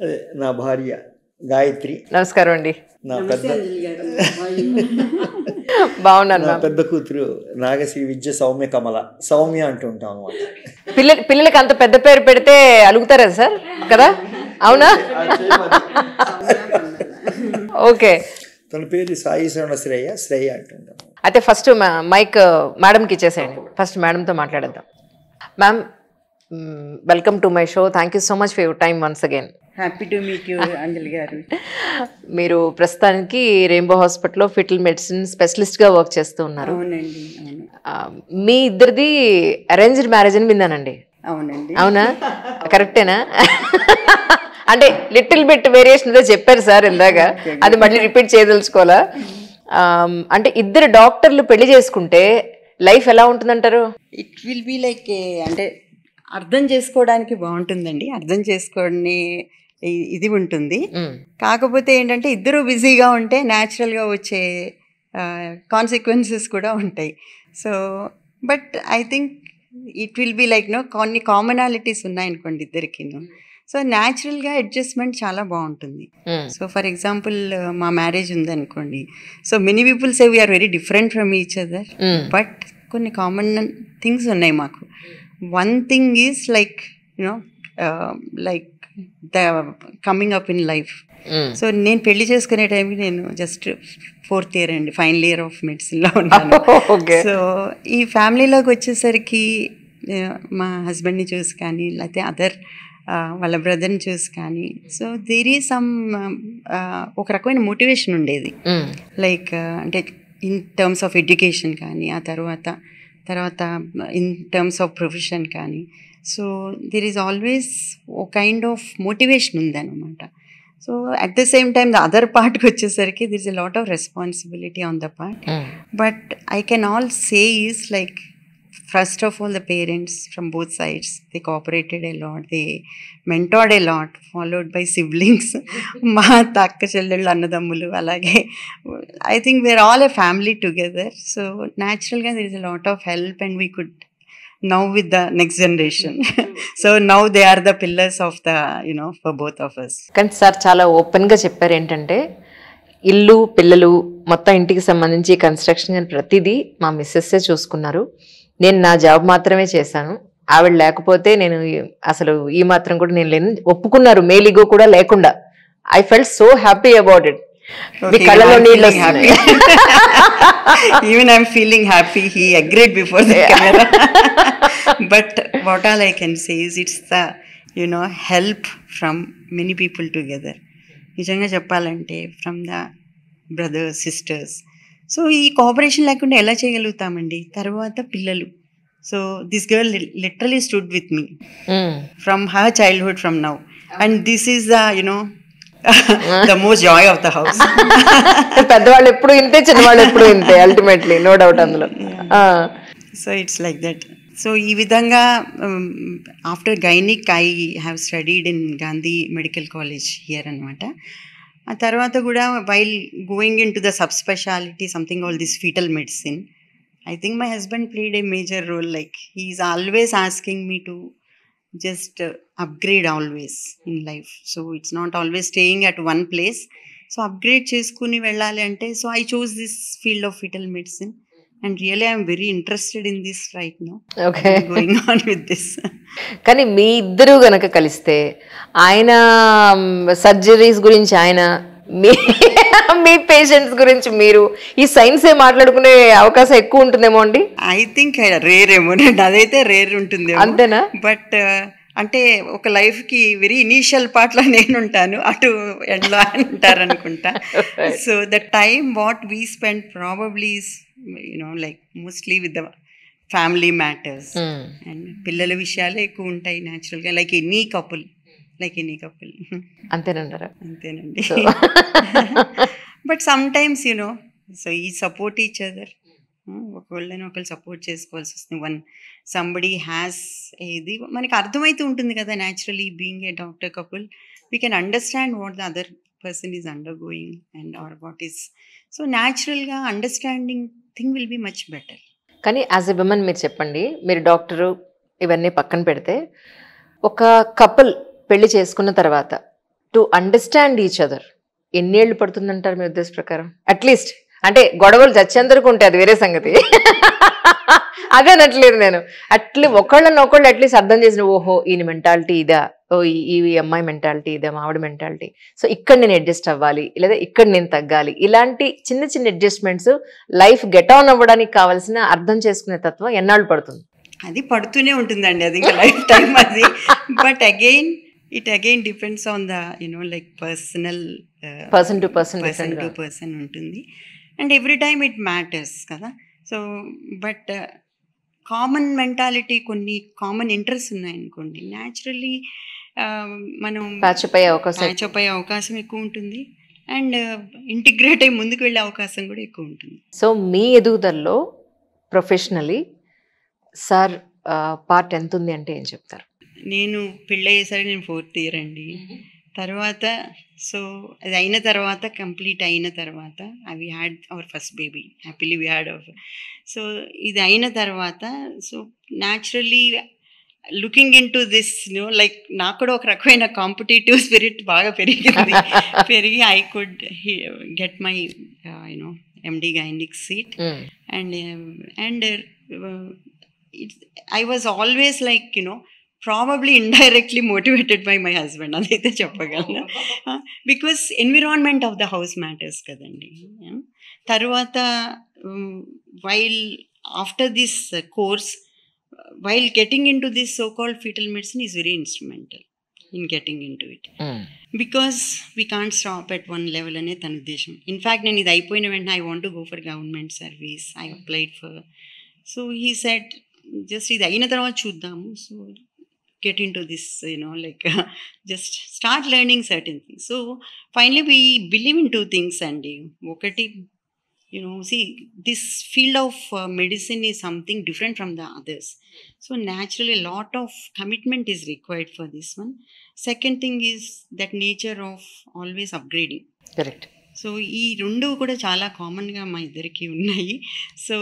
అదే నా భార్య గాయత్రి. నమస్కారం అండి. నా పెద్ద బాగున్నాను. నా పెద్ద కూతురు నాగశ్రీ విద్య సౌమ్య కమల, సౌమ్య అంటూ ఉంటాం అనమాట. పిల్లలకి అంత పెద్ద పేరు పెడితే అలుగుతారా సార్? కదా, అవునా? ఓకే. తన పేరు సాయి శ్రవణ శ్రేయ, శ్రేయ అంటుంటాం. అయితే ఫస్ట్ మైక్ మేడంకి ఇచ్చేసేయండి. ఫస్ట్ మేడంతో మాట్లాడేద్దాం. Ma'am, welcome to my show. Thank you so much for your time once again. Happy to meet you Anjali గారు. మీరు ప్రస్తుతానికి రెయిన్బో హాస్పిటల్లో ఫిటల్ మెడిసిన్ స్పెషలిస్ట్గా వర్క్ చేస్తూ ఉన్నారు. అవునండి. మీ ఇద్దరిది అరేంజ్డ్ మ్యారేజ్ అని విన్నానండి. అవునండి. అవునా? కరెక్టేనా? అంటే లిటిల్ బిట్ వేరియేషన్ ఏదో చెప్పారు సార్ ఇందాక, అది మళ్ళీ రిపీట్ చేయదలుచుకోవాలా? అంటే ఇద్దరు డాక్టర్లు పెళ్లి చేసుకుంటే లైఫ్ ఎలా ఉంటుందంటారు? ఇట్ విల్ బి లైక్ అంటే అర్థం చేసుకోవడానికి బాగుంటుందండి. అర్థం చేసుకొని ఇది ఉంటుంది. కాకపోతే ఏంటంటే ఇద్దరు బిజీగా ఉంటే న్యాచురల్గా వచ్చే కాన్సిక్వెన్సెస్ కూడా ఉంటాయి. So but I think it will be like కొన్ని కామనాలిటీస్ ఉన్నాయనుకోండి ఇద్దరికి. సో న్యాచురల్గా అడ్జస్ట్మెంట్ చాలా బాగుంటుంది. సో ఫర్ ఎగ్జాంపుల్ మా మ్యారేజ్ ఉందనుకోండి, so many people say we are very different from each other, but కొన్ని కామన్ థింగ్స్ ఉన్నాయి మాకు. One thing is like like the coming up in life. So నేను పెళ్లి చేసుకునే టైంకి నేను జస్ట్ 4th year అండి, ఫైనల్ ఇయర్ ఆఫ్ మెడిసిన్లో ఉన్నాను. సో ఈ ఫ్యామిలీలోకి వచ్చేసరికి మా హస్బెండ్ని చూసి కానీ లేకపోతే అదర్ వాళ్ళ బ్రదర్ని చూసి కానీ, సో దేర్ ఈజ్ సమ్ ఒక రకమైన మోటివేషన్ ఉండేది. లైక్ అంటే ఇన్ టర్మ్స్ ఆఫ్ ఎడ్యుకేషన్ కానీ, ఆ తర్వాత ఇన్ టర్మ్స్ ఆఫ్ ప్రొఫెషన్ కానీ, so there is always a kind of motivation ఉందన్నమాట. So at the same time the other పార్ట్కి వచ్చేసరికి there is a lot of responsibility on the part. But I can all say is like first of all the parents from both sides, they cooperated a lot, they mentored a lot, followed by siblings. మా అక్క చెల్లెళ్ళు అన్నదమ్ములు అలాగే I think we're all a family together. So naturally there is a lot of help and we could now with the next generation. So now they are the pillars of the for both of us. కానీ sir చాలా ఓపెన్గా చెప్పారు ఏంటంటే ఇల్లు పిల్లలు మొత్తం ఇంటికి సంబంధించి కన్స్ట్రక్షన్ కానీ ప్రతిదీ మా మిస్సెస్సే చూసుకున్నారు. నేను నా జాబ్ మాత్రమే చేశాను, ఆవిడ లేకపోతే నేను అసలు ఈ మాత్రం కూడా నేను లేను ఒప్పుకున్నారు, మేలిగో కూడా లేకుండా. I felt so happy about it. మీ కళ్ళలో నీళ్ళు వస్తున్నాయి. Even I'm feeling happy. He agreed before the camera. But what all I can say is it's the help from many people together. నిజంగా చెప్పాలంటే from the brothers sisters. So ఈ cooperation లేకుండా ఎలా చేయగలుగుతామండి? తర్వాత పిల్లలు. So this girl literally stood with me from her childhood from now, and this is the the most Joy of the house. పెద్దవాళ్ళు ఎప్పుడు ఇంతే, చిన్నవాళ్ళు ఎప్పుడు ఇంతే, అల్టిమేట్లీ నో డౌట్ అందులో. So it's like that. So ఈ విధంగా after gynaec I have studied in Gandhi medical college here అనమాట. ఆ తర్వాత కూడా while going into the subspeciality something all this fetal medicine, I think my husband played a major role. Like he is always asking me to just upgrade always in life. So it's not always staying at one place. So upgrade చేసుకుని వెళ్ళాలి అంటే, so I choose this field of fetal medicine. And really I'm very interested in this right now. Okay. Going on with this. కానీ మీ ఇద్దరు గనక కలిస్తే ఆయన surgeries గురించి ఆయన, మీ పేషెంట్స్ గురించి మీరు, ఈ సైన్సే మాట్లాడుకునే అవకాశం ఎక్కువ ఉంటుందేమో అండి. ఐ థింక్ రేర్ ఏమో, అదైతే రేర్ ఉంటుంది. అంతేనా? బట్ అంటే ఒక లైఫ్కి వెరీ ఇనీషియల్ పార్ట్లో నేను ఉంటాను, అటు ఎండ్లో ఉంటారు అనుకుంటా. So the time what we spend probably is like mostly with the family matters and పిల్లల విషయాలే ఎక్కువ ఉంటాయి న్యాచురల్గా, లైక్ ఎనీ కపుల్. అంతేనంటారా? అంతేనండి. బట్ సమ్ టైమ్స్ సో ఈ సపోర్ట్ ఈచ్ అదర్, ఒకళ్ళని ఒకళ్ళు సపోర్ట్ చేసుకోవాల్సి వస్తుంది. సంబడి హ్యాస్ ఇది మనకి అర్థమైతూ ఉంటుంది కదా. Naturally being a doctor couple we can understand what the other person is undergoing and or what is, so naturalగా understanding thing will be much better. కానీ యాజ్ ఎ విమెన్ మీరు చెప్పండి, మీరు డాక్టరు ఇవన్నీ పక్కన పెడితే ఒక కపుల్ పెళ్లి చేసుకున్న తర్వాత టు అండర్స్టాండ్ ఈచ్ అదర్ ఎన్నేళ్ళు పడుతుందంటారు మీ ఉద్దేశ ప్రకారం? అట్లీస్ట్ అంటే గొడవలు చచ్చేందరకు ఉంటాయి, అది వేరే సంగతి. అదే అనట్లేదు నేను. ఒకళ్ళని అట్లీస్ట్ అర్థం చేసిన, ఓహో ఈయన మెంటాలిటీ ఇదా, ఓ ఈ అమ్మాయి మెంటాలిటీ ఇదా, మావిడ మెంటాలిటీ, సో ఇక్కడ నేను అడ్జస్ట్ అవ్వాలి లేదా ఇక్కడ నేను తగ్గాలి, ఇలాంటి చిన్న చిన్న అడ్జస్ట్మెంట్స్ లైఫ్ గెట్ ఆన్ అవ్వడానికి కావాల్సిన అర్థం చేసుకునే తత్వం ఎన్నాళ్ళు పడుతుంది? అది పడుతూనే ఉంటుందండి, అది ఇంకా లైఫ్ టైం అది. But it again depends on the like personal person to person ఉంటుంది, and every time it matters కదా. సో బట్ కామన్ మెంటాలిటీ, కొన్ని కామన్ ఇంట్రెస్ట్ ఉన్నాయనుకోండి, న్యాచురల్లీ మనం ప్యాచప్ అయ్యే అవకాశం ఎక్కువ ఉంటుంది, అండ్ ఇంటిగ్రేట్ అయ్యి ముందుకు వెళ్ళే అవకాశం కూడా ఎక్కువ ఉంటుంది. సో మీ ఎదుగుదలలో ప్రొఫెషనల్లీ సార్ పార్ట్ ఎంత ఉంది అంటే ఏం చెప్తారు? నేను పెళ్ళి అయ్యేసరికి నేను 4th ఇయర్ అండి. తర్వాత సో అది అయిన తర్వాత, కంప్లీట్ అయిన తర్వాత, we had our first baby, happily we had our. So ఇది అయిన తర్వాత, so naturally looking into this like నాకు కూడా ఒక రకమైన కాంపిటేటివ్ స్పిరిట్ బాగా పెరిగి I could get my MD gynaec seat, and I was always like probably indirectly motivated by my husband, అదైతే చెప్పగలను. Because environment of the house matters కదండి. తర్వాత while after this course, while getting in to this so called fetal medicine is very instrumental in getting in to it, because we can't stop at one level అనే తన ఉద్దేశం. In fact నేను ఇది అయిపోయిన వెంటనే I want to go for government service, I applied for. So he said just ఇది అయిన తర్వాత చూద్దాము, so get into this like just start learning certain things. So finally we believe in 2 things, and okati see, this field of medicine is something different from the others, so naturally a lot of commitment is required for this one. Second thing is that nature of always upgrading. Correct. So ఈ 2 కూడా చాలా కామన్గా మా ఇద్దరికి ఉన్నాయి. So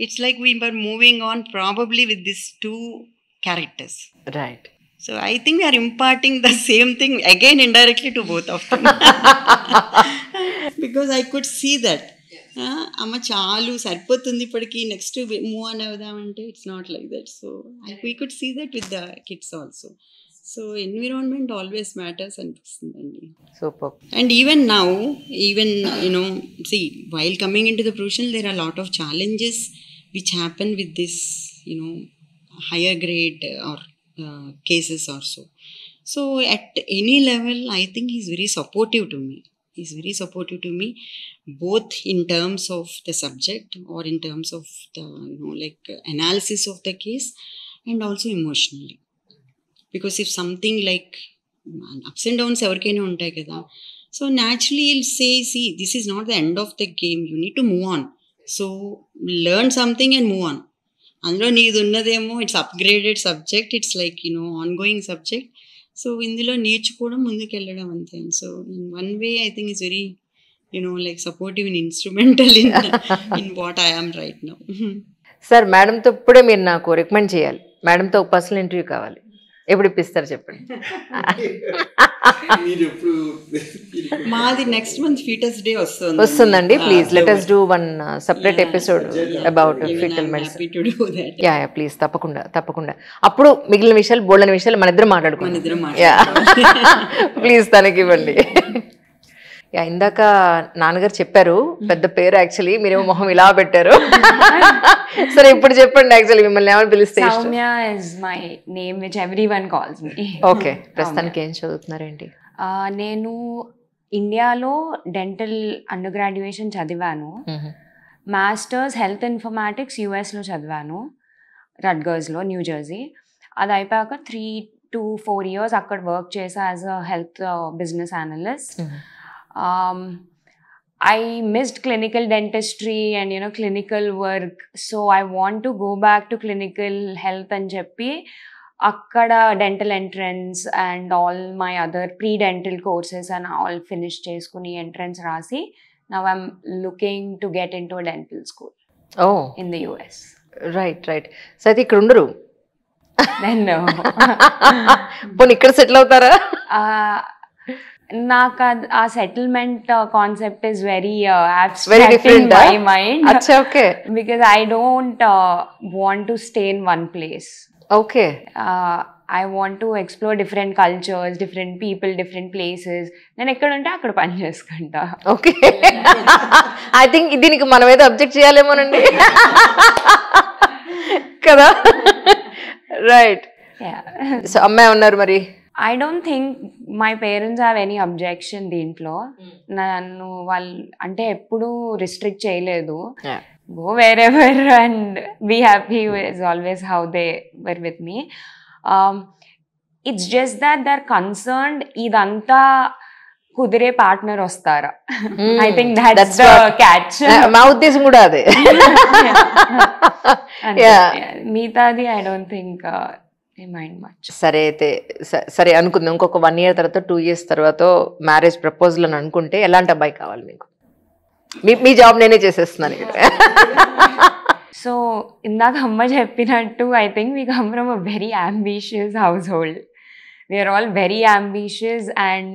it's like we are moving on probably with this 2 characters, right? So I think we are imparting the same thing again indirectly to both of them. Because I could see that amma chalu sarpotundi ippudiki next move on avudamante, it's not like that. So we could see that with the kids also. So environment always matters anpistundandi. Super. And even now, see, while coming into the profession, there are a lot of challenges which happen with this higher grade or cases or so. So at any level, I think he's very supportive to me. He's very supportive to me, both in terms of the subject or in terms of the like analysis of the case, and also emotionally. Because if something like ups and downs everkaina untai kada, so naturally he'll say, see, this is not the end of the game, you need to move on. So learn something and move on. అందులో నీది ఉన్నదేమో it's upgraded subject, it's like ongoing subject. So ఇందులో నేర్చుకోవడం, ముందుకు వెళ్ళడం అంతే. So in one way I think it's very like supportive and instrumental in what I am right now. Sir, మేడంతో ఇప్పుడే మీరు నాకు రికమెండ్ చేయాలి. మేడంతో ఒక పర్సనల్ ఇంటర్వ్యూ కావాలి. ఎప్పుడు ఇప్పిస్తారు చెప్పండి. మాది నెక్స్ట్ మంత్ ఫీటస్ డే వస్తుందండి. Please let us do one separate episode about fetal medicine. Yeah please, తప్పకుండా. అప్పుడు మిగిలిన విషయాలు, బోల్డని విషయాలు మన ఇద్దరం మాట్లాడుకుందాం. ప్లీజ్ తనకి ఇవ్వండి. ఇందాక నాన్నగారు చెప్పారు పెద్ద పేరు, యాక్చువల్లీ మీరేమో మొహం ఇలా పెట్టారు. సరే ఇప్పుడు చెప్పండి, యాక్చువల్లీ మిమ్మల్ని ఏమని పిలిస్తే? Soumya is my name which everyone calls me. Okay, ప్రస్తుతానికి ఏం చదువుతున్నారేంటి? నేను ఇండియాలో డెంటల్ అండర్ గ్రాడ్యుయేషన్ చదివాను. మాస్టర్స్ హెల్త్ ఇన్ఫర్మాటిక్స్ యూఎస్లో చదివాను, రట్గర్స్లో, న్యూ జెర్సీ. అది అయిపోయాక 3 to 4 years అక్కడ వర్క్ చేసా as a health business analyst. I missed clinical dentistry and clinical work, so I want to go back to clinical health and cheppi akkada dental entrance and all my other pre-dental courses and all finish cheskuni entrance rasi. Now I'm looking to get into a dental school in the US. Right. So I think ఇక్కడ ఉండరు. Then no. పోనీ ఇక్కడ settle అవుతారా? నాకు ఆ settlement concept is very Very abstract different, in my mind. అచ్చా, okay Because I don't want to stay in one place. Okay. I want to explore different cultures, different people, different places. నేను ఎక్కడ ఉంటే అక్కడ పని చేసుకుంటా. Okay, I think దీనికి మనం ఏదో అబ్జెక్ట్ చేయాలేమోనండి కదా. రైట్. సో అమ్మాయి ఉన్నారు మరి. I don't think my parents have any objection దీంట్లో. నన్ను వాళ్ళు అంటే ఎప్పుడు రిస్ట్రిక్ట్ చేయలేదు. Go wherever and be happy is always how they were with me. It's just that they're concerned ఇదంతా కుదిరే పార్ట్నర్ వస్తారా. I think that's the catch. మా ఉద్దేశం కూడా అదే. మిగతాది I don't think mind much. సరే అయితే సరే అనుకుందాం, ఇంకొక 1 year తర్వాత 2 years తర్వాత మ్యారేజ్ ప్రపోజల్ అని అనుకుంటే ఎలాంటి అబ్బాయి కావాలి మీకు? మీ జాబ్ నేనే చేసేస్తున్నాను. సో ఇందాక అమ్మ చెప్పినట్టు I think we come from a very ambitious household. We are all very ambitious and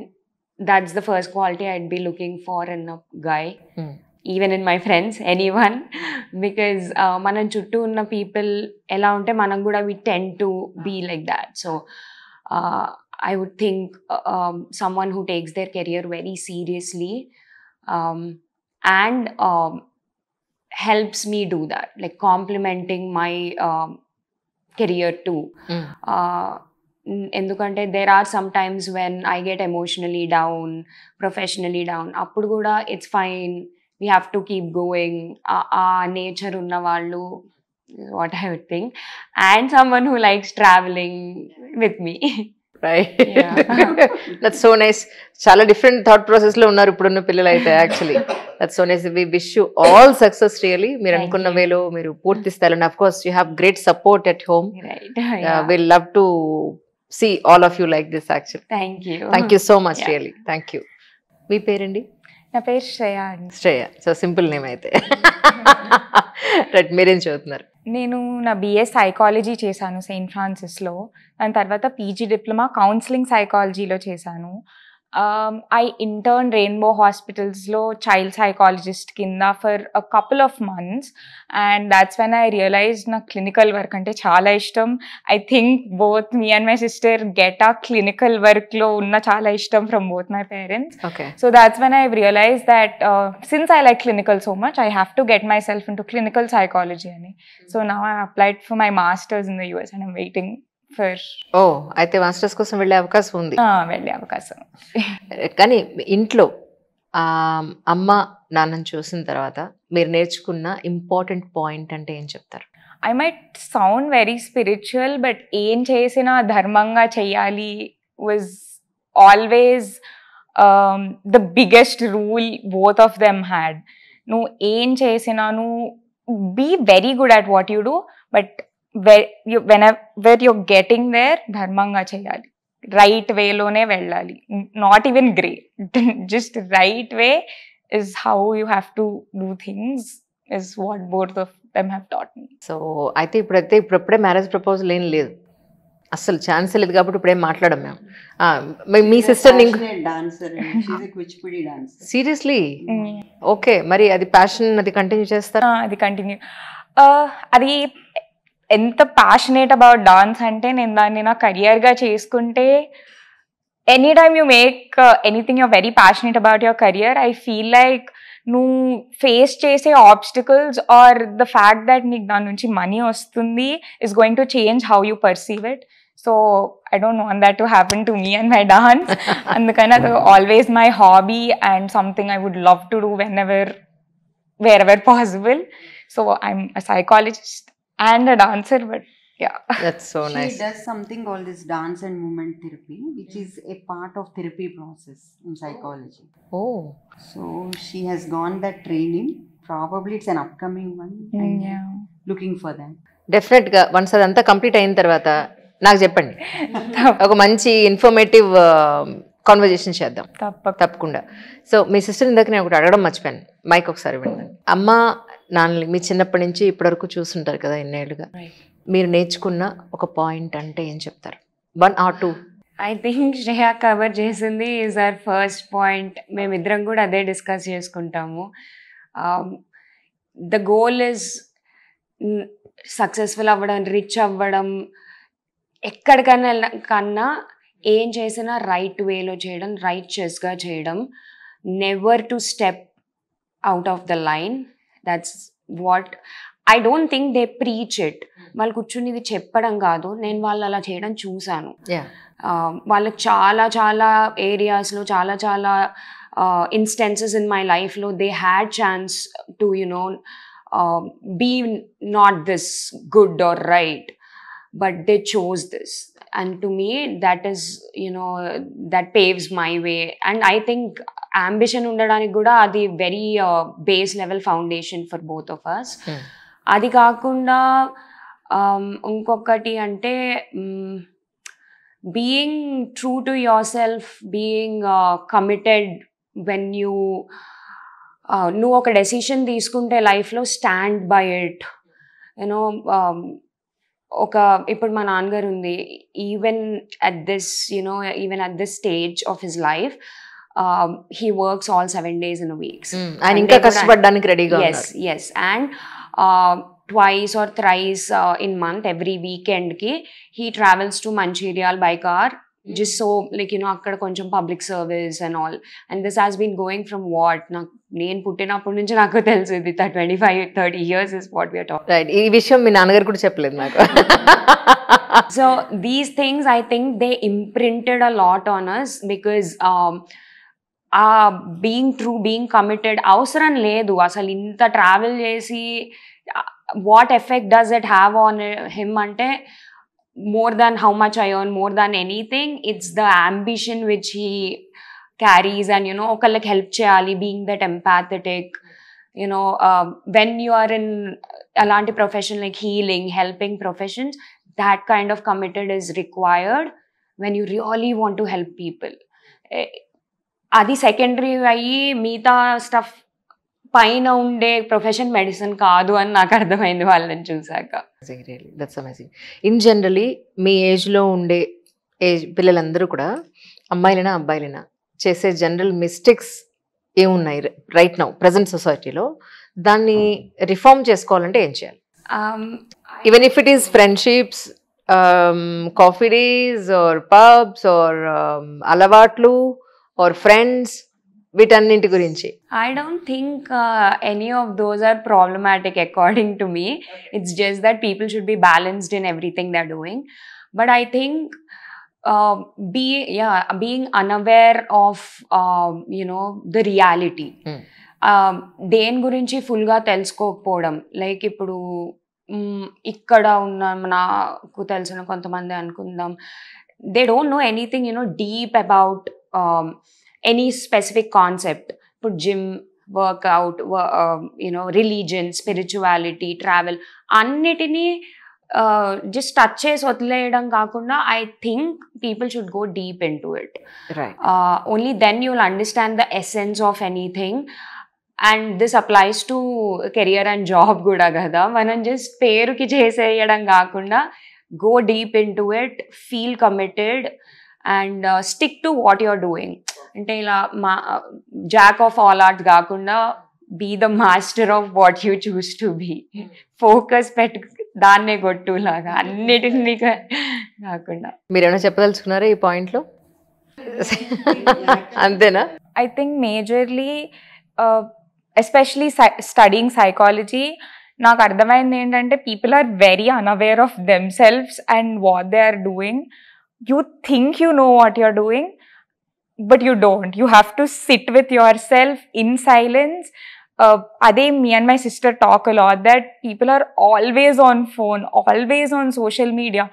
that's the first quality I'd be looking for in a guy. Even in my friends, anyone, because మనం చుట్టూ ఉన్న people ఎలా ఉంటే మనం కూడా we tend to be like that. So I would think someone who takes their career very seriously and helps me do that, like complementing my career too. ఎందుకంటే there are some times when I get emotionally down, professionally down. అప్పుడు కూడా it's fine, we have to keep going. ఆ nature ఉన్న వాళ్ళు, what I would think, and someone who likes traveling with me. Right. That's so nice. చాలా different thought process లో ఉన్నారు ఇప్పుడున్న పిల్లలు అయితే. Actually that's so nice. We wish you all success really. మీరు అనుకున్న వేలో మీరు పూర్తి స్థాయిలో, of course you have great support at home. Will love to see all of you like this actually. Thank you so much. Really thank you. మీ పేరండి? నా పేరు శ్రేయ అండి. శ్రేయ, సో సింపుల్ నేమ్ అయితే. రైట్, మీరేం చదువుతున్నారు? నేను నా బిఎస్ సైకాలజీ చేశాను సెయింట్ ఫ్రాన్సిస్లో. దాని తర్వాత పీజీ డిప్లొమా కౌన్సిలింగ్ సైకాలజీలో చేశాను. I interned Rainbow Hospitals-lo child psychologist kinda for a couple of months, and that's when I realized na clinical work ante chaala ishtam. I think both me and my sister get our clinical work lo unna chaala ishtam from both my parents. Okay. So that's when I realized that since I like clinical so much, I have to get myself into clinical psychology ani. So now I applied for my masters in the US and I'm waiting for. అయితే masters కోసం వెళ్ళే అవకాశం ఉంది. వెళ్ళే అవకాశం. కానీ ఇంట్లో అమ్మ నాన్నని చూసిన తర్వాత మీరు నేర్చుకున్న ఇంపార్టెంట్ పాయింట్ అంటే ఏం చెప్తారు? I might sound very spiritual, but ఏం చేసినా ధర్మంగా చెయ్యాలి was always the biggest rule both of them had. నువ్వు ఏం చేసినా నువ్వు be very good at what you do, but whenever you're getting there, ధర్మంగా చేయాలి, రైట్ వేలోనే వెళ్ళాలి. Not even grey, just right way is how you have to do things, is what both of them have taught me. So అయితే ఇప్పుడే marriage proposal ఏం లేదు, అసలు chance లేదు కాబట్టి ఇప్పుడేం మాట్లాడం మేము. మీ సిస్టర్ సీరియస్లీ? ఓకే, మరి అది ప్యాషన్, అది కంటిన్యూ చేస్తారా? అది కంటిన్యూ. అది ఎంత ప్యాషనేట్ అబౌట్ డాన్స్ అంటే నేను దాన్ని నా కెరియర్గా చేసుకుంటే, any time you make anything you're very passionate about your career, I feel like నువ్వు ఫేస్ చేసే obstacles are the fact that నీకు దాని నుంచి మనీ వస్తుంది is going to change how you perceive it. So I don't want that to happen to me and my dance. అందుకని అది always my hobby and something I would love to do wherever possible. So I'm a psychologist and a dancer, but yeah. That's so nice. She does something called this dance and movement therapy, which is a part of therapy process in psychology. Oh. So she has gone that training. Probably it's an upcoming one. Yeah. Looking for that. Definite గా once అదంతా complete అయిన తర్వాత నాకు చెప్పండి, ఒక మంచి informative conversation చేద్దాం తప్పకుండా. సో మీ సిస్టర్ ఇందాక నేను ఒకటి అడగడం మర్చిపోయాను, మైక్ ఒకసారి వినండి. అమ్మ నాన్న మీ చిన్నప్పటి నుంచి ఇప్పటివరకు చూస్తుంటారు కదా ఇన్నేళ్ళుగా, మీరు నేర్చుకున్న ఒక పాయింట్ అంటే ఏం చెప్తారు? 1 or 2? I think Shreya cover చేసింది ఈజ్ అవర్ ఫస్ట్ పాయింట్. మేమిద్దరం కూడా అదే డిస్కస్ చేసుకుంటాము. ద గోల్ ఇస్ సక్సెస్ఫుల్ అవ్వడం, రిచ్ అవ్వడం, ఎక్కడికన్నా ఏం చేసినా రైట్ వేలో చేయడం, రైట్చెస్గా చేయడం, never to step out of the line. That's what I don't think they preach it. వాళ్ళు కూర్చుని ఇది చెప్పడం కాదు, నేను వాళ్ళు అలా చేయడం చూశాను. వాళ్ళకి చాలా చాలా ఏరియాస్లో చాలా చాలా ఇన్స్టెన్సెస్ ఇన్ మై లైఫ్లో they had chance to be not this good or right, but they chose this, and to me that is that paves my way. And I think ambition undadaniki kuda adi very base level foundation for both of us. అది కాకుండా ఇంకొకటి అంటే being true to yourself, being committed when you నువ్వు ఒక decision తీసుకుంటే లైఫ్లో stand by it. ఇప్పుడు మా నాన్నగారు ఉంది, even at this stage of his life he works all 7 days in a week. ఆయన ఇంకా కష్టపడడానికి రెడీగా ఉన్నారు. yes and twice or thrice in month, every weekend ki he travels to Mancherial by car, just so akkada koncham public service and all. And this has been going from what నేను పుట్టినప్పటి నుంచి నాకు తెలుసు, ఇది 25-30 years is what we are talking. Right. ఈ విషయం మీ నాన్నగారు కూడా చెప్పలేదు నాకు. So these things I think they imprinted a lot on us because being true, being committed అవసరం లేదు అసలు. ఇంత ట్రావెల్ చేసి what effect does it have on him అంటే more than how much I earn, more than anything, it's the ambition which he carries. And ఒకళ్ళకి help చేయాలి, being that empathetic, when you are in అలాంటి profession like healing, helping professions, that kind of committed is required when you really want to help people. అది secondary అయ్యి మిగతా stuff పైన ఉండే profession medicine కాదు అని నాకు అర్థమైంది వాళ్ళని చూసాక. That's amazing. ఇన్ జనరలీ మీ ఏజ్లో ఉండే పిల్లలందరూ కూడా, అమ్మాయిలైనా అబ్బాయిలైనా, చేసే జనరల్ మిస్టేక్స్ ఏమున్నాయి రైట్ నౌ ప్రజెంట్ సొసైటీలో? దాన్ని రిఫార్మ్ చేసుకోవాలంటే ఏం చేయాలి? Even if it is friendships, coffee days or pubs or అలవాట్లు ఆర్ ఫ్రెండ్స్, వీటన్నింటి గురించి. I don't think any of those are problematic according to me. It's just that people should be balanced in everything they're doing. But I think being unaware of the reality. దేని గురించి ఫుల్గా తెలుసుకోకపోవడం. Like ఇప్పుడు ఇక్కడ ఉన్న నాకు తెలిసిన కొంతమంది అనుకుందాం, they don't know anything deep about any specific concept. Put gym, workout, religion, spirituality, travel, annitini just touch chesi వదిలేయడం కాకుండా I think people should go deep into it. Right. Only then you will understand the essence of anything. And this applies to career and job కూడా కదా. మనం just పేరుకి చేసేయడం కాకుండా go deep into it, feel committed and stick to what you're doing. అంటే ఇలా jack of all arts కాకుండా be the master of what you choose to be. Focus దాన్నే కొట్టు లాగా అన్నిటినీ కాకుండా. మీరేమైనా చెప్పదలుచుకున్నారా ఈ పాయింట్లో? అంతేనా? I think majorly, especially studying psychology, నాకు అర్థమైంది ఏంటంటే people are very unaware of themselves and what they are doing. You think you know what you're doing, but you don't. You have to sit with yourself in silence. Me and my sister talk a lot that people are always on phone, always on social media.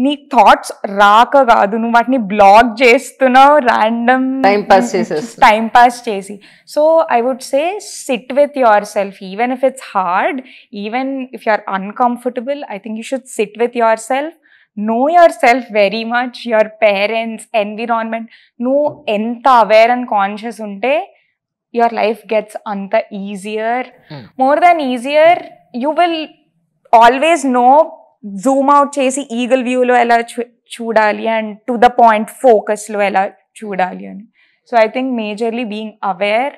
నీ thoughts రాక కాదు, నువ్వు వాటిని block చేస్తున్నావు, random time pass చేసి. So I would say sit with yourself, even if it's hard, even if you are uncomfortable, I think you should sit with yourself. Know yourself very much, your parents, environment. నువ్వు ఎంత aware and conscious ఉంటే your life gets anta easier. More than easier, you will always know, zoom out chesi eagle view lo ela చూడాలి and to the point ఫోకస్లో ఎలా చూడాలి అని. So I think majorly being aware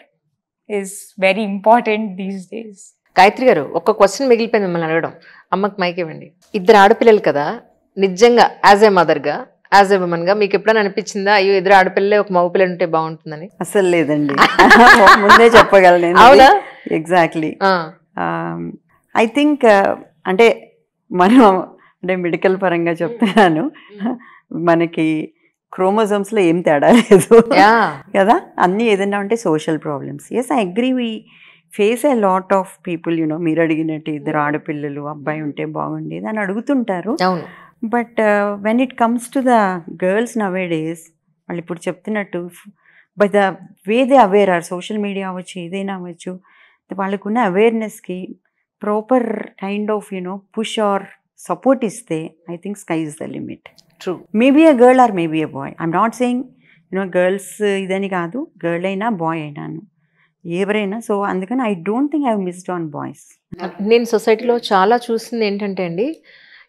is very important these days. Gayatri గారు, ఒక question మిగిలిపోయింది మిమ్మల్ని అడగడం. అమ్మకి మైక్ ఇవ్వండి. ఇద్దరు ఆడపిల్లలు కదా, నిజంగా యాజ్ ఏ మదర్గా, యాజ్ ఏ ఉమెన్ గా మీకు ఎప్పుడైనా అనిపించిందా అయ్యో ఇద్దరు ఆడపిల్లలే ఒక మగ పిల్లలు ఉంటే బాగుంటుందని? అసలు లేదండి, ముందే చెప్పగలను. అవునా? ఎగ్జాక్ట్లీ. ఐ థింక్ అంటే మనం అంటే మెడికల్ పరంగా చెప్తున్నాను, మనకి క్రోమోజోమ్స్ లో ఏం తేడా లేదు కదా, అన్ని ఏదైనా ఉంటే social problems. Yes, I agree, we face a lot of people, you know మీరు అడిగినట్టు ఇద్దరు ఆడపిల్లలు అబ్బాయి ఉంటే బాగుండేది అని అడుగుతుంటారు. But when it comes to the girls nowadays, వాళ్ళు ఇప్పుడు చెప్తున్నట్టు by the way they aware are, social media అవ్వచ్చు ఏదైనా అవ్వచ్చు, వాళ్ళకున్న అవేర్నెస్కి proper kind of you know push or support ఇస్తే I think sky is the limit. True. Maybe a girl or maybe a boy, I'm not saying you know girls ఇదని కాదు, girl అయినా bye అయినాను ఎవరైనా. సో అందుకని I don't think I have missed on boys. నేను సొసైటీలో చాలా చూసింది ఏంటంటే అండి,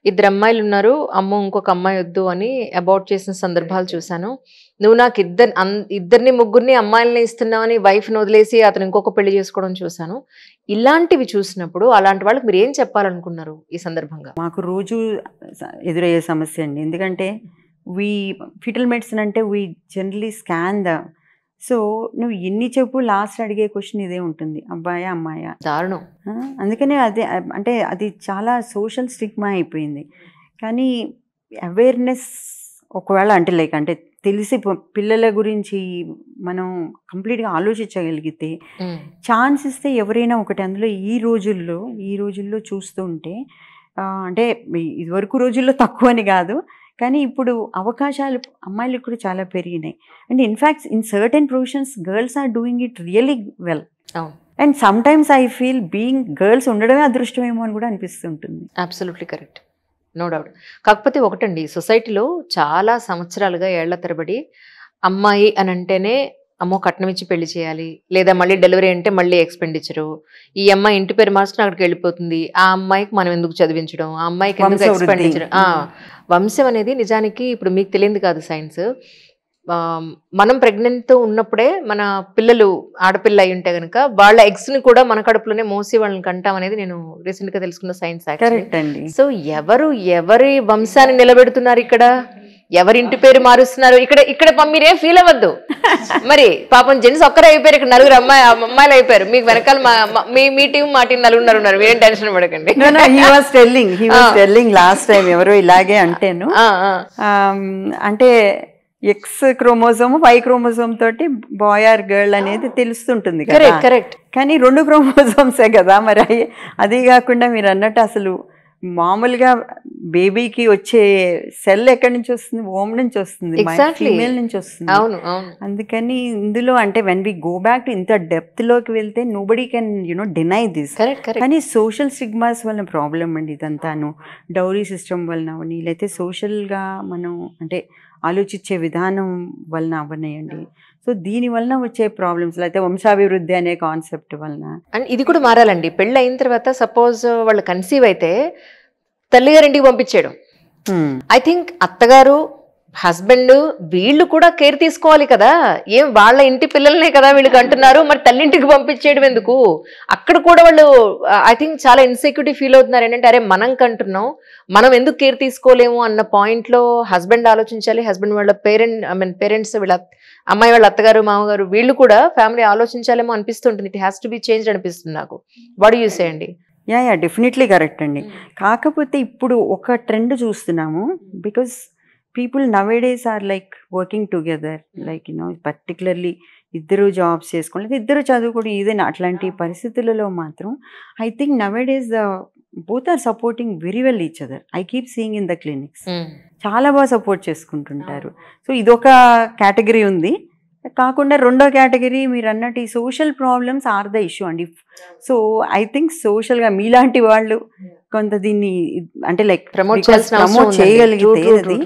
ఇద్దరు అమ్మాయిలు ఉన్నారు, అమ్మో ఇంకొక అమ్మాయి వద్దు అని అబౌట్ చేసిన సందర్భాలు చూశాను. నువ్వు నాకు ఇద్దరిని ముగ్గురిని అమ్మాయిలని ఇస్తున్నావని వైఫ్ని వదిలేసి అతను ఇంకొక పెళ్లి చేసుకోవడం చూశాను. ఇలాంటివి చూసినప్పుడు అలాంటి వాళ్ళకి మీరు ఏం చెప్పాలనుకున్నారు ఈ సందర్భంగా? మాకు రోజు ఎదురయ్యే సమస్య అండి, ఎందుకంటే ఫిటల్ మెడిసిన్ అంటే we generally scan the, so నువ్వు ఎన్ని చెప్పు లాస్ట్ అడిగే క్వశ్చన్ ఇదే ఉంటుంది, అబ్బాయా అమ్మాయా. దారుణం. అందుకనే అదే అంటే అది చాలా సోషల్ స్టిగ్మా అయిపోయింది. కానీ అవేర్నెస్ ఒకవేళ అంటే లైక్ అంటే తెలిసి పిల్లల గురించి మనం కంప్లీట్గా ఆలోచించగలిగితే, ఛాన్స్ ఇస్తే ఎవరైనా ఒకటి. అందులో ఈ రోజుల్లో చూస్తూ ఉంటే అంటే ఇదివరకు రోజుల్లో తక్కువ అని కాదు, కానీ ఇప్పుడు అవకాశాలు అమ్మాయిలకు కూడా చాలా పెరిగినాయి. And in fact in certain professions girls are doing it really well. And sometimes I feel being girls ఉండడమే అదృష్టమేమో అని కూడా అనిపిస్తుంటుంది. Absolutely correct, no doubt. కాకపోతే ఒకటండి, సొసైటీలో చాలా సంవత్సరాలుగా ఏళ్ల తరబడి అమ్మాయి అని అంటేనే అమ్మో కట్నం ఇచ్చి పెళ్లి చేయాలి, లేదా మళ్ళీ డెలివరీ అంటే మళ్ళీ ఎక్స్పెండిచరు, ఈ అమ్మాయి ఇంటి పేరు మార్చుకుని అక్కడికి వెళ్ళిపోతుంది, ఆ అమ్మాయికి మనం ఎందుకు చదివించడం, ఆ అమ్మాయికి ఎందుకు ఎక్స్పెండిచర్. వంశం అనేది నిజానికి ఇప్పుడు మీకు తెలియదు కాదు సైన్స్. మనం ప్రెగ్నెంట్తో ఉన్నప్పుడే మన పిల్లలు ఆడపిల్ల అయి ఉంటే కనుక వాళ్ళ ఎగ్స్ని కూడా మన కడుపులోనే మోసి వాళ్ళని కంటాం అనేది నేను రీసెంట్గా తెలుసుకున్న సైన్స్. సో ఎవరి వంశాన్ని నిలబెడుతున్నారు ఇక్కడ, ఎవరింటి పేరు మారుస్తున్నారు ఇక్కడ మీరేం ఫీల్ అవ్వద్దు. మరి పాపం జెంట్స్ ఒక్కరే అయిపోయారు, ఇక్కడ నలుగురు అమ్మాయిలు అయిపోయారు, మీకు వెనకాల మీ టీం మా టీం నలుగురు ఉన్నారు, మీరేం టెన్షన్ పడకండి. లాస్ట్ టైం ఎవరో ఇలాగే అంటేను, అంటే ఎక్స్ క్రోమోజోమ్ వై క్రోమోజోమ్ తోటి బాయ్ ఆర్ గర్ల్ అనేది తెలుస్తుంటుంది కదా, కరెక్ట్. కానీ 2 క్రోమోజోమ్సే కదా. మరి అది కాకుండా మీరు అన్నట్టు అసలు మామూలుగా బేబీకి వచ్చే సెల్ ఎక్కడి నుంచి వస్తుంది, ఓమ్ నుంచి వస్తుంది, ఫీమేల్ నుంచి వస్తుంది. అందుకని ఇందులో అంటే when we go back to ఇంత డెప్త్ లోకి వెళ్తే నోబడీ కెన్ డినై దిస్. కానీ సోషల్ స్టిగ్మాస్ వలన ప్రాబ్లం అండి ఇదంతాను, డౌరీ సిస్టమ్ వలన అవని, లేకపోతే సోషల్గా మనం అంటే ఆలోచించే విధానం వలన అవనాయండి. సో దీని వలన వచ్చే ప్రాబ్లమ్స్, లేకపోతే వంశాభివృద్ధి అనే కాన్సెప్ట్ వలన. అండ్ ఇది కూడా మారాలండి. పెళ్ళి అయిన తర్వాత సపోజ్ వాళ్ళు కన్సీవ్ అయితే తల్లిగారింటికి పంపించేయడం, ఐ థింక్ అత్తగారు హస్బెండ్ వీళ్ళు కూడా కేర్ తీసుకోవాలి కదా. ఏం వాళ్ళ ఇంటి పిల్లలనే కదా వీళ్ళకి అంటున్నారు, మరి తల్లింటికి పంపించేయడం ఎందుకు? అక్కడ కూడా వాళ్ళు ఐ థింక్ చాలా ఇన్సెక్యూరిటీ ఫీల్ అవుతున్నారు. ఏంటంటే అరే మనం కంటున్నాం, మనం ఎందుకు కేర్ తీసుకోలేము అన్న పాయింట్లో హస్బెండ్ ఆలోచించాలి, హస్బెండ్ వాళ్ళ పేరెంట్స్ వీళ్ళ అమ్మాయి వాళ్ళ అత్తగారు మామగారు వీళ్ళు కూడా ఫ్యామిలీ ఆలోచించాలేమో అనిపిస్తుంటుంది. It has to be change అనిపిస్తుంది నాకు. వాట్ డు యు సే అండి? యా డెఫినెట్లీ కరెక్ట్ అండి. కాకపోతే ఇప్పుడు ఒక ట్రెండ్ చూస్తున్నాము, because people nowadays are like working together, like particularly ఇద్దరు జాబ్స్ చేసుకోండి, ఇద్దరు చదువుకోవడం ఏదైనా అట్లాంటి పరిస్థితులలో మాత్రం I think nowadays both are supporting very well each other. I keep seeing in the clinics చాలా బాగా సపోర్ట్ చేసుకుంటుంటారు. సో ఇదొక కేటగిరీ ఉంది. కాకుండా రెండో కేటగిరీ మీరు అన్నట్టు ఈ social problems are the issue అండి. సో ఐ థింక్ సోషల్గా మీలాంటి వాళ్ళు కొంత దీన్ని అంటే లైక్ ప్రమోట్ చేయగలిగితే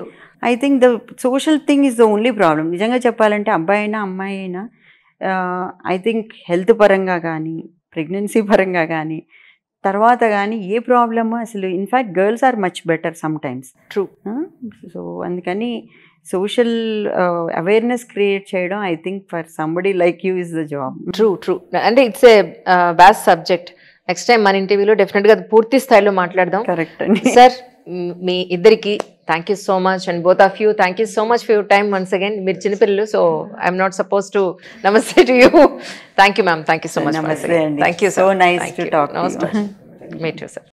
I think the social thing is the only problem. నిజంగా చెప్పాలంటే అబ్బాయి అయినా అమ్మాయి అయినా ఐ థింక్ హెల్త్ పరంగా కానీ ప్రెగ్నెన్సీ పరంగా కానీ తర్వాత కానీ ఏ ప్రాబ్లమ్ అసలు in fact girls are much better sometimes. True. So అందుకని సోషల్ అవేర్నెస్ క్రియేట్ చేయడం I think for somebody like you is the job. True. అంటే it's a vast subject. Next time మన ఇంటర్వ్యూలో డెఫినెట్గా పూర్తి స్థాయిలో మాట్లాడదాం. కరెక్ట్ అండి. సార్ మీ ఇద్దరికి thank you so much and both of you thank you so much for your time once again. మీరు చిన్నపిల్లలు, so I'm not suppose to నమస్తే to you. Thank you ma'am, thank you so much. నమస్తే అండి. Thank you. So nice to talk. Me too sir.